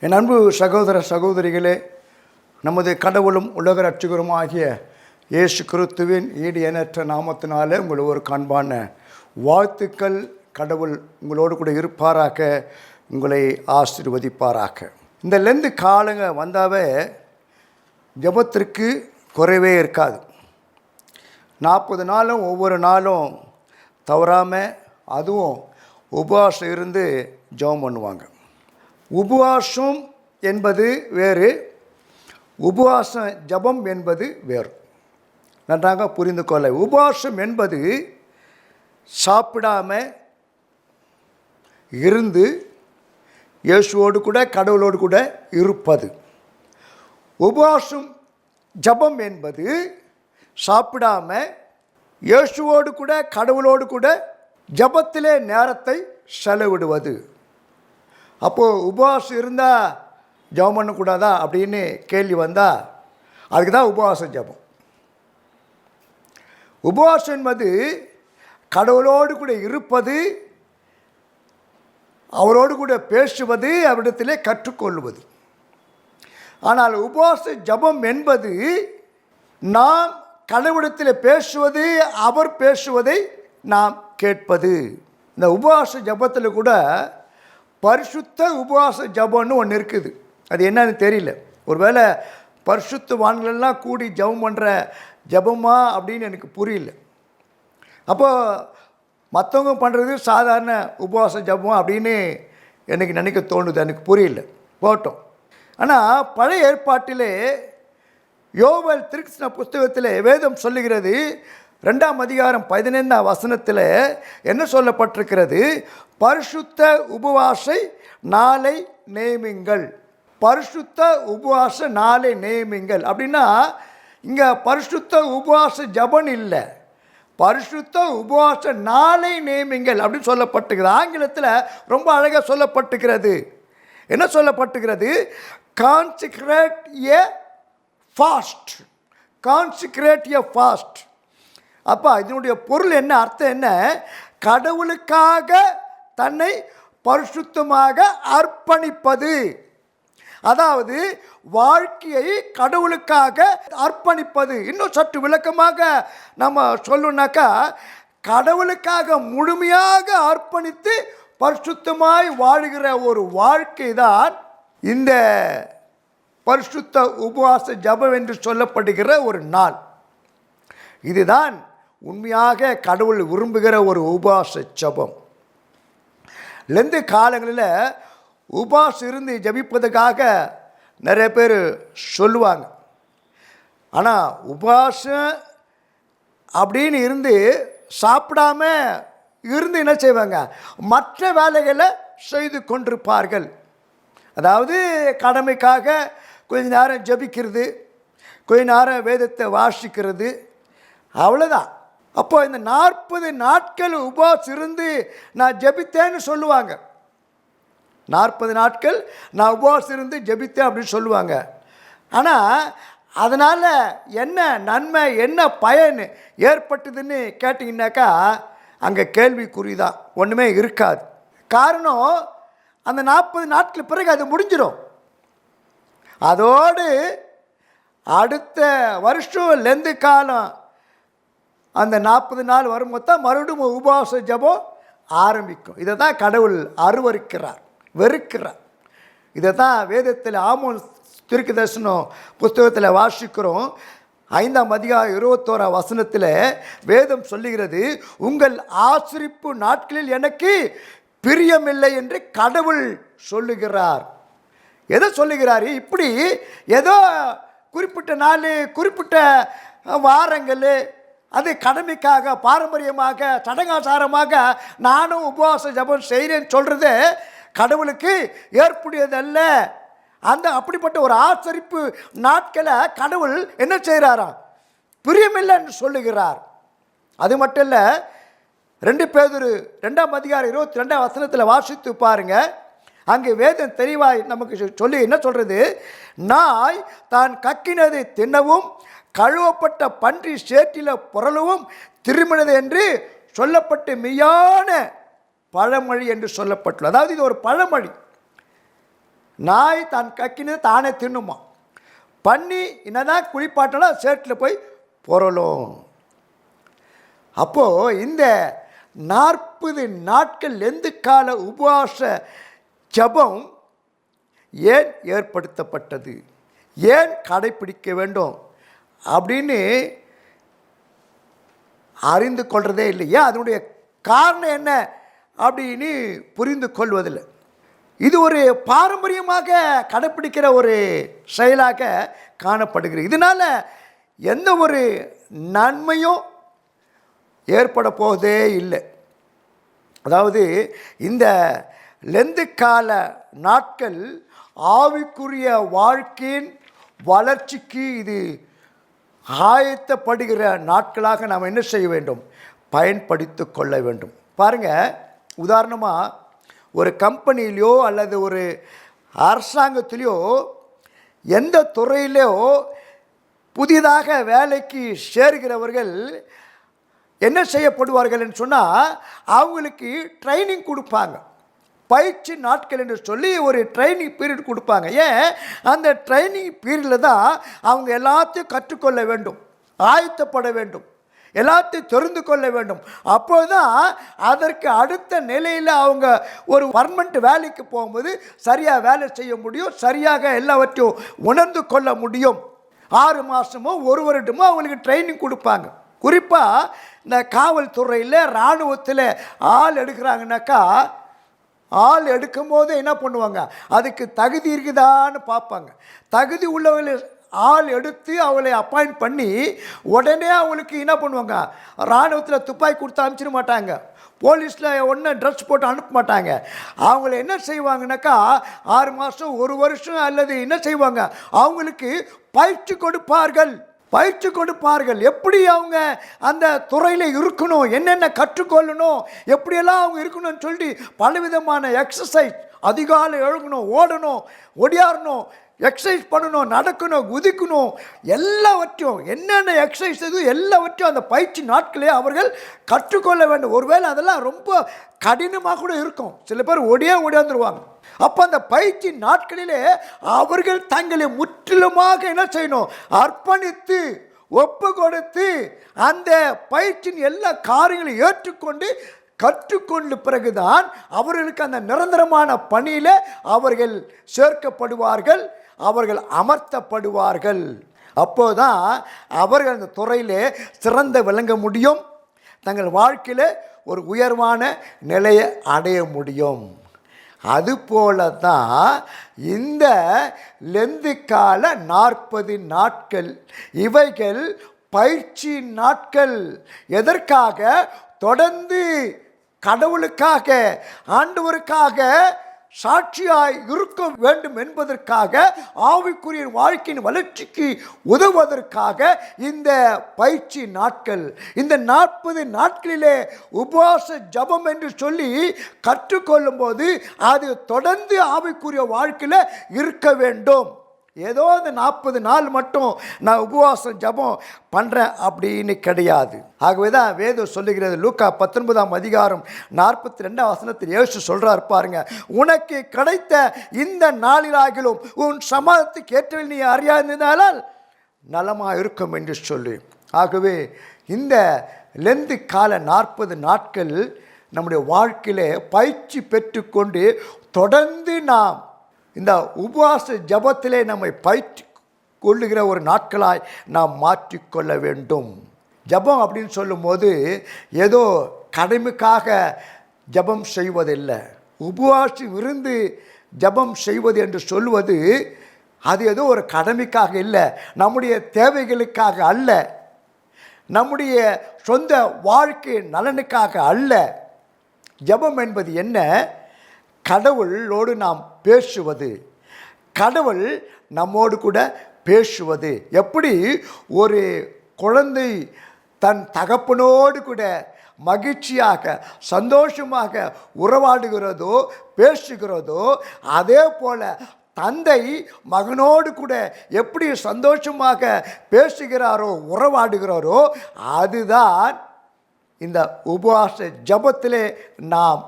என் அன்பு சகோதர சகோதரிகளே, நமது கடவுளும் உலக ரட்சகரும் ஆகிய இயேசு கிறிஸ்துவின் ஈடு எண்ணற்ற நாமத்தினாலே உங்கள் ஒரு காண்பான வாழ்த்துக்கள். கடவுள் உங்களோடு கூட இருப்பாராக, உங்களை ஆசீர்வதிப்பாராக. இந்த லெந்து காலங்க வந்தாவே ஜெபத்திற்கு குறைவே இருக்காது. 40 நாளும் ஒவ்வொரு நாளும் தவறாமல் அதுவும் உபவாசம் இருந்து ஜெபம் பண்ணுவாங்க. உபவாசம் என்பது வேறு, உபவாசம் ஜெபம் என்பது வேறு. நன்றாக புரிந்து கொள்ள. உபவாசம் என்பது சாப்பிடாம இருந்து இயேசுவோடு கூட கடவுளோடு கூட இருப்பது. உபவாசம் ஜெபம் என்பது சாப்பிடாம இயேசுவோடு கூட கடவுளோடு கூட ஜெபத்திலே நேரத்தை செலவிடுவது. அப்போது உபவாசம் இருந்தால் ஜெபம் பண்ணக்கூடாதா அப்படின்னு கேள்வி வந்தால் அதுக்கு தான் உபவாசம் ஜெபம். உபவாசம் என்பது கடவுளோடு கூட இருப்பது, அவரோடு கூட பேசுவது, அவரிடத்திலே கற்றுக்கொள்வது. ஆனால் உபவாச ஜெபம் என்பது நாம் கடவுளிடத்தில் பேசுவது, அவர் பேசுவதை நாம் கேட்பது. இந்த உபவாச ஜெபத்தில் கூட பரிசுத்த உபவாச ஜெபம்னு ஒன்று இருக்குது. அது என்னன்னு தெரியல. ஒருவேளை பரிசுத்தவான்களெல்லாம் கூடி ஜெபம் பண்ணுற ஜெபமா அப்படின்னு எனக்கு புரியல. அப்போது மற்றவங்க பண்ணுறது சாதாரண உபவாச ஜெபம் அப்படின்னு எனக்கு நினைக்க தோணுது. எனக்கு புரியல, போட்டோம். ஆனால் பழைய ஏற்பாட்டிலே யோவேல் தீர்க்கதரிசன புஸ்தகத்தில் வேதம் சொல்லுகிறது, 2ஆம் அதிகாரம் 15ஆம் வசனத்தில் என்ன சொல்லப்பட்டிருக்கிறது? பரிசுத்த உபவாசை நாளை நியமிங்கள். பரிசுத்த உபவாச நாளை நியமிங்கள் அப்படின்னா இங்கே பரிசுத்த உபவாச ஜெபம் இல்லை, பரிசுத்த உபவாச நாளை நியமிங்கள் அப்படின்னு சொல்லப்பட்டுகிறது. ஆங்கிலத்தில் ரொம்ப அழகாக சொல்லப்பட்டுகிறது. என்ன சொல்லப்பட்டுகிறது? கான்சிக்ரேட் எ ஃபாஸ்ட். கான்சிக்ரேட் எ ஃபாஸ்ட். அப்போ இதனுடைய பொருள் என்ன, அர்த்தம் என்ன? கடவுளுக்காக தன்னை பரிசுத்தமாக அர்ப்பணிப்பது. அதாவது வாழ்க்கையை கடவுளுக்காக அர்ப்பணிப்பது. இன்னும் சற்று விளக்கமாக நம்ம சொல்லணுன்னாக்கா, கடவுளுக்காக முழுமையாக அர்ப்பணித்து பரிசுத்தமாய் வாழுகிற ஒரு வாழ்க்கை தான் இந்த பரிசுத்த உபவாச ஜெபம் என்று சொல்லப்படுகிற ஒரு நாள். இதுதான் உண்மையாக கடவுள் விரும்புகிற ஒரு உபவாச ஜெபம். லெந்து காலங்களில் உபவாசம் இருந்து ஜெபிப்பதற்காக நிறைய பேர் சொல்லுவாங்க. ஆனால் உபவாசம் அப்படின்னு இருந்து சாப்பிடாம இருந்து என்ன செய்வாங்க? மற்ற வேலைகளை செய்து கொண்டிருப்பார்கள். அதாவது கடமைக்காக கொஞ்ச நேரம் ஜெபிக்கிறது, கொஞ்ச நேரம் வேதத்தை வாசிக்கிறது, அவ்வளோதான். அப்போ இந்த 40 நாட்கள் உபவாசம் இருந்து நான் ஜெபித்தேன்னு சொல்லுவாங்க. 40 நாட்கள் நான் உபவாசம் இருந்து ஜெபித்தேன் அப்படின்னு சொல்லுவாங்க. ஆனால் அதனால் என்ன நன்மை, என்ன பயன் ஏற்பட்டதுன்னு கேட்டிங்கன்னாக்கா அங்கே கேள்விக்குறி தான், ஒன்றுமே இருக்காது. காரணம், அந்த 40 நாட்கள் பிறகு அது முடிஞ்சிடும். அதோடு அடுத்த வருஷம் லெந்து காலம் அந்த 40 நாள் வரும்போது தான் மறுபடியும் உபவாச ஜெபம் ஆரம்பிக்கும். இதை தான் கடவுள் அருவருக்கிறார், வெறுக்கிறார். இதை தான் வேதத்தில் ஆமோஸ் தீர்க்கதரிசனம் புஸ்தகத்தில் வாசிக்கிறோம். 5ஆம் அதிகாரம் 21ஆம் வசனத்தில் வேதம் சொல்லுகிறது, உங்கள் ஆசரிப்பு நாட்களில் எனக்கு பிரியமில்லை என்று கடவுள் சொல்லுகிறார். எதை சொல்லுகிறார்? இப்படி ஏதோ குறிப்பிட்ட நாள், குறிப்பிட்ட வாரங்கள், அது கடமைக்காக, பாரம்பரியமாக, சடங்காச்சாரமாக நானும் உபவாச ஜெபம் செய்கிறேன்னு சொல்கிறது கடவுளுக்கு ஏற்புடையதல்ல. அந்த அப்படிப்பட்ட ஒரு ஆசரிப்பு நாட்களை கடவுள் என்ன செய்கிறாராம்? பிரியமில்லைன்னு சொல்லுகிறார். அது மட்டும் இல்லை, 2 பேதுரு 2ஆம் அதிகாரம் 22ஆம் வசனத்தில் வாசித்து பாருங்க. அங்கே வேதம் தெளிவாய் நமக்கு சொல்லி என்ன சொல்கிறது? நாய் தான் கக்கினதை தின்னவும் கழுவப்பட்ட பன்றி சேற்றில புரளவும் திரும்பினது என்று சொல்லப்பட்டு மெய்யான பழமொழி என்று சொல்லப்பட்டுள்ளது. அதாவது இது ஒரு பழமொழி. நாய் தான் கக்கினது தானே தின்னுமா, பண்ணி என்னதான் குளிப்பாட்டலாம் சேற்றில் போய் பொருளும். அப்போது இந்த 40 நாட்கள் லெந்து கால உபவாச ஜெபம் ஏன் ஏற்படுத்தப்பட்டது, ஏன் கடைப்பிடிக்க வேண்டும் அப்படின்னு அறிந்து கொள்றதே இல்லையா, அதனுடைய காரணம் என்ன அப்படின்னு புரிந்து கொள்வதில்லை. இது ஒரு பாரம்பரியமாக கடைப்பிடிக்கிற ஒரு செயலாக காணப்படுகிறது. இதனால் எந்த ஒரு நன்மையும் ஏற்பட போவதே இல்லை. அதாவது இந்த லெந்து கால நாட்கள் ஆவிக்குரிய வாழ்க்கையின் வளர்ச்சிக்கு இது ஆயத்தப்படுகிற நாட்களாக நாம் என்ன செய்ய வேண்டும், பயன்படுத்தி கொள்ள வேண்டும். பாருங்கள், உதாரணமாக ஒரு கம்பெனிலேயோ அல்லது ஒரு அரசாங்கத்திலேயோ எந்த துறையிலையோ புதிதாக வேலைக்கு சேர்கிறவர்கள் என்ன செய்யப்படுவார்கள் என்று சொன்னால், அவங்களுக்கு ட்ரைனிங் கொடுப்பாங்க, பயிற்சி நாட்கள் என்று சொல்லி ஒரு ட்ரைனிங் பீரியட் கொடுப்பாங்க. ஏன், அந்த ட்ரைனிங் பீரியடில் தான் அவங்க எல்லாத்தையும் கற்றுக்கொள்ள வேண்டும், ஆயத்தப்பட வேண்டும், எல்லாத்தையும் தெரிந்து கொள்ள வேண்டும். அப்போதான் அதற்கு அடுத்த நிலையில் அவங்க ஒரு பர்மனெண்ட் வேலைக்கு போகும்போது சரியாக வேலை செய்ய முடியும், சரியாக எல்லாவற்றையும் உணர்ந்து கொள்ள முடியும். 6 மாதமோ 1 வருடமோ அவங்களுக்கு ட்ரைனிங் கொடுப்பாங்க. குறிப்பாக இந்த காவல்துறையில் இராணுவத்தில் ஆள் எடுக்கிறாங்கனாக்கா, ஆள் எடுக்கும் போது என்ன பண்ணுவாங்க, அதுக்கு தகுதி இருக்குதான்னு பார்ப்பாங்க. தகுதி உள்ளவர்களை ஆள் எடுத்து அவளை அப்பாயிண்ட் பண்ணி உடனே அவங்களுக்கு என்ன பண்ணுவாங்க, இராணுவத்தில் துப்பாக்கி கொடுத்து அனுப்பிச்சிட மாட்டாங்க, போலீஸில் ஒன்றும் ட்ரெஸ் போட்டு அனுப்ப மாட்டாங்க. அவங்கள என்ன செய்வாங்கனாக்கா 6 மாதம் 1 வருஷம் அல்லது என்ன செய்வாங்க, அவங்களுக்கு பயிற்சி கொடுப்பார்கள். எப்படி அவங்க அந்த துறையில் இருக்கணும், என்னென்ன கற்றுக்கொள்ளணும், எப்படியெல்லாம் அவங்க இருக்கணும்னு சொல்லிட்டு பலவிதமான எக்ஸசைஸ், அதிகாலை எழுகணும், ஓடணும், ஒடியாரணும், எக்ஸசைஸ் பண்ணணும், நடக்கணும், குதிக்கணும், எல்லாவற்றையும் என்னென்ன எக்ஸசைஸ் எதுவும் எல்லாவற்றையும் அந்த பயிற்சி நாட்களே அவர்கள் கற்றுக்கொள்ள வேண்டும். ஒருவேளை அதெல்லாம் ரொம்ப கடினமாக கூட இருக்கும், சில பேர் ஓடியாந்துருவாங்க. அப்போ அந்த பயிற்சி நாட்களிலே அவர்கள் தங்களை முற்றிலுமாக என்ன செய்யணும், அர்ப்பணித்து ஒப்பு கொடுத்து அந்த பயிற்சியின் எல்லா காரியங்களையும் ஏற்றுக்கொண்டு கற்றுக்கொண்ட பிறகுதான் அவர்களுக்கு அந்த நிரந்தரமான பணியில் அவர்கள் சேர்க்கப்படுவார்கள், அவர்கள் அமர்த்தப்படுவார்கள். அப்போதான் அவர்கள் அந்த துறையிலே சிறந்த விளங்க முடியும், தங்கள் வாழ்க்கையில் ஒரு உயர்வான நிலையை அடைய முடியும். அதுபோல தான் இந்த லெந்து கால 40 நாட்கள், இவைகள் பயிற்சி நாட்கள். எதற்காக, தொடர்ந்து கடவுளுக்காக ஆண்டவருக்காக சாட்சியாய் இருக்க வேண்டும் என்பதற்காக, ஆவிக்குரிய வாழ்க்கையின் வளர்ச்சிக்கு உதவுவதற்காக இந்த பயிற்சி நாட்கள். இந்த 40 நாட்களிலே உபவாச ஜபம் என்று சொல்லி கற்றுக்கொள்ளும் போது அது தொடர்ந்து ஆவிக்குரிய வாழ்க்கையில் இருக்க வேண்டும். ஏதோ அந்த 40 நாள் மட்டும் நான் உபவாசம் ஜபம் பண்ணுறேன் அப்படின்னு கிடையாது. ஆகவே தான் வேதம் சொல்லுகிறது, லூக்கா 19ஆம் அதிகாரம் 42ஆம் வசனத்தில் இயேசு சொல்கிறார் பாருங்க, உனக்கு கிடைத்த இந்த நாளிலாகிலும் உன் சமாதத்துக்கு ஏற்றவில் நீ அறியாதிருந்தால் நலமாக இருக்கும் என்று சொல்லி. ஆகவே இந்த லெந்து கால 40 நாட்கள் நம்முடைய வாழ்க்கையில் பயிற்சி பெற்றுக்கொண்டு தொடர்ந்து நாம் இந்த உபவாச ஜபத்திலே நம்மை பயிற்சி கொள்ளுகிற ஒரு நாட்களாய் நாம் மாற்றிக்கொள்ள வேண்டும். ஜபம் அப்படின்னு சொல்லும்போது ஏதோ கடமைக்காக ஜபம் செய்வதில்லை. உபவாசி விருந்து ஜபம் செய்வது என்று சொல்வது அது ஏதோ ஒரு கடமைக்காக இல்லை, நம்முடைய தேவைகளுக்காக அல்ல, நம்முடைய சொந்த வாழ்க்கை நலனுக்காக அல்ல. ஜபம் என்பது என்ன, கடவுளோடு நாம் பேசுவது, கடவுள் நம்மோடு கூட பேசுவது. எப்படி ஒரு குழந்தை தன் தகப்பனோடு கூட மகிழ்ச்சியாக சந்தோஷமாக உறவாடுகிறதோ பேசுகிறதோ, அதே போல தந்தை மகனோடு கூட எப்படி சந்தோஷமாக பேசுகிறாரோ உறவாடுகிறாரோ, அதுதான் இந்த உபவாச ஜபத்திலே நாம்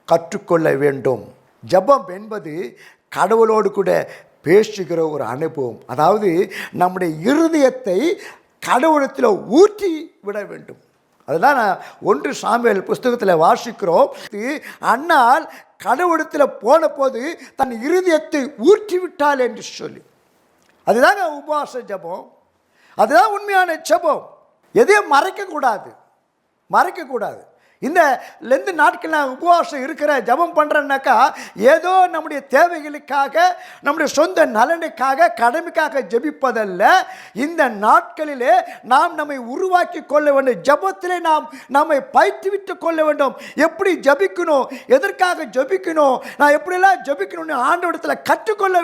கற்றுக்கொள்ள வேண்டும். ஜபம் என்பது கடவுளோடு கூட பேசுகிற ஒரு அனுபவம். அதாவது நம்முடைய இருதயத்தை கடவுளத்தில் ஊற்றி விட வேண்டும். அதுதான் 1 சாமுவேல் புஸ்தகத்தில் வாசிக்கிறோம். அன்னாள் கடவுளத்தில் போன போது தன் இருதயத்தை ஊற்றி விட்டாள் என்று சொல்லி. அதுதாங்க உபவாச ஜெபம். அதுதான் உண்மையான ஜெபம். எதையும் மறைக்கக்கூடாது. இந்த லெந்து நாட்கள் நான் உபவாசம் இருக்கிற ஜெபம் பண்ணுறேன்னாக்கா ஏதோ நம்முடைய தேவைகளுக்காக, நம்முடைய சொந்த நலனுக்காக, கடமைக்காக ஜெபிப்பதல்ல. இந்த நாட்களிலே நாம் நம்மை உருவாக்கி கொள்ள வேண்டும். ஜெபத்திலே நாம் நம்மை பயிற்றுவித்து கொள்ள வேண்டும். எப்படி ஜெபிக்கணும், எதற்காக ஜெபிக்கணும், நான் எப்படியெல்லாம் ஜெபிக்கணும்னு ஆண்டவரிடத்தில் கற்றுக்கொள்ள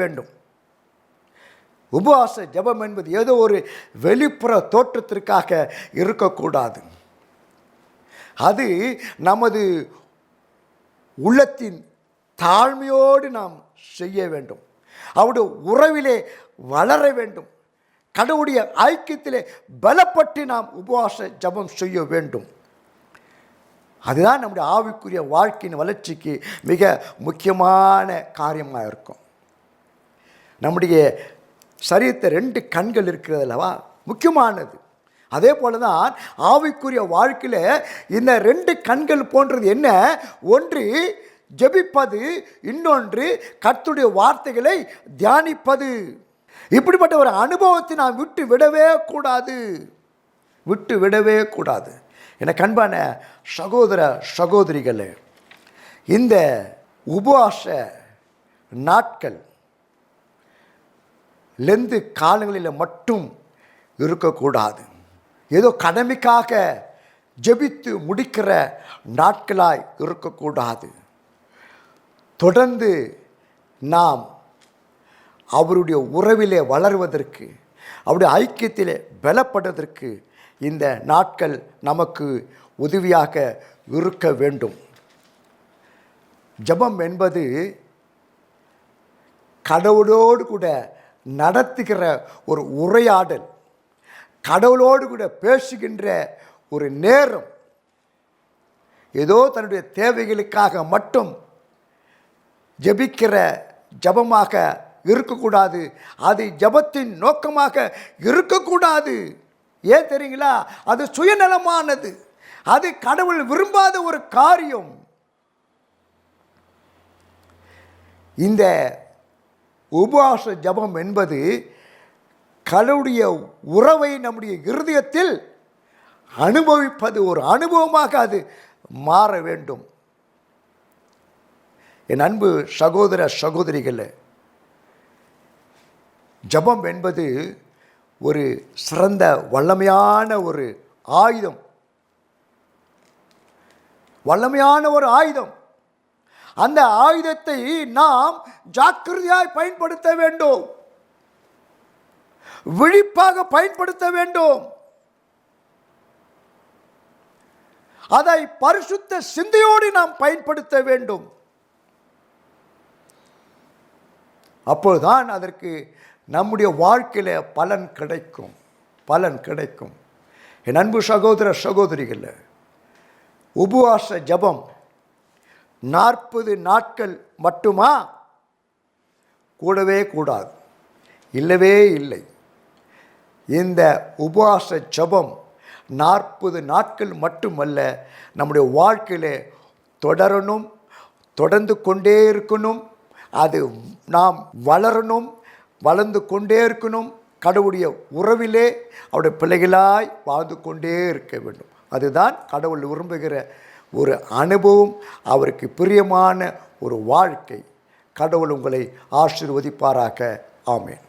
வேண்டும். உபவாச ஜெபம் என்பது ஏதோ ஒரு வெளிப்புற தோற்றத்திற்காக இருக்கக்கூடாது. அது நமது உள்ளத்தின் தாழ்மையோடு நாம் செய்ய வேண்டும். அவருடைய உறவிலே வளர வேண்டும். கடவுளுடைய ஐக்கியத்திலே பலப்பட்டு நாம் உபவாச ஜெபம் செய்ய வேண்டும். அதுதான் நம்முடைய ஆவிக்குரிய வாழ்க்கையின் வளர்ச்சிக்கு மிக முக்கியமான காரியமாக இருக்கும். நம்முடைய சரீரத்தை 2 கண்கள் இருக்கிறது அல்லவா, முக்கியமானது. அதே போல தான் ஆவிக்குரிய வாழ்க்கையில் இந்த 2 கண்கள் போன்றது என்ன? ஒன்று ஜெபிப்பது, இன்னொன்று கர்த்தருடைய வார்த்தைகளை தியானிப்பது. இப்படிப்பட்ட ஒரு அனுபவத்தை நாம் விட்டு விடவே கூடாது. எனக்கு அன்பான சகோதர சகோதரிகளே, இந்த உபவாச நாட்கள் லெந்து காலங்களில் மட்டும் இருக்கக்கூடாது. ஏதோ கடமைக்காக ஜெபித்து முடிக்கிற நாட்களாய் இருக்கக்கூடாது. தொடர்ந்து நாம் அவருடைய உறவிலே வளர்வதற்கு, அவருடைய ஐக்கியத்திலே பலப்படுவதற்கு இந்த நாட்கள் நமக்கு உதவியாக இருக்க வேண்டும். ஜெபம் என்பது கடவுளோடு கூட நடத்துகிற ஒரு உரையாடல், கடவுளோடு கூட பேசுகின்ற ஒரு நேரம். ஏதோ தன்னுடைய தேவைகளுக்காக மட்டும் ஜெபிக்கிற ஜெபமாக இருக்கக்கூடாது. அது ஜெபத்தின் நோக்கமாக இருக்கக்கூடாது. ஏன் தெரியுங்களா? அது சுயநலமானது. அது கடவுள் விரும்பாத ஒரு காரியம். இந்த உபவாச ஜெபம் என்பது கடவுளுடைய உறவை நம்முடைய இருதயத்தில் அனுபவிப்பது, ஒரு அனுபவமாக அது மாற வேண்டும். என் அன்பு சகோதர சகோதரிகளே, ஜெபம் என்பது ஒரு சிறந்த வல்லமையான ஒரு ஆயுதம். அந்த ஆயுதத்தை நாம் ஜாக்கிரதையாய் பயன்படுத்த வேண்டும், விழிப்பாக பயன்படுத்த வேண்டும். அதை பரிசுத்த சிந்தையோடு நாம் பயன்படுத்த வேண்டும். அப்போதுதான் அதற்கு நம்முடைய வாழ்க்கையில் பலன் கிடைக்கும். என் அன்பு சகோதர சகோதரிகள், உபவாச ஜெபம் 40 நாட்கள் மட்டுமா? கூடவே கூடாது, இல்லவே இல்லை. இந்த உபவாச ஜெபம் 40 நாட்கள் மட்டுமல்ல, நம்முடைய வாழ்க்கையில் தொடர்ந்து கொண்டே இருக்கணும். அது நாம் வளர்ந்து கொண்டே இருக்கணும். கடவுளுடைய உறவிலே அவருடைய பிள்ளைகளாய் வாழ்ந்து கொண்டே இருக்க வேண்டும். அதுதான் கடவுள் விரும்புகிற ஒரு அனுபவம், அவருக்கு பிரியமான ஒரு வாழ்க்கை. கடவுள் உங்களை ஆசீர்வதிப்பாராக. ஆமென்.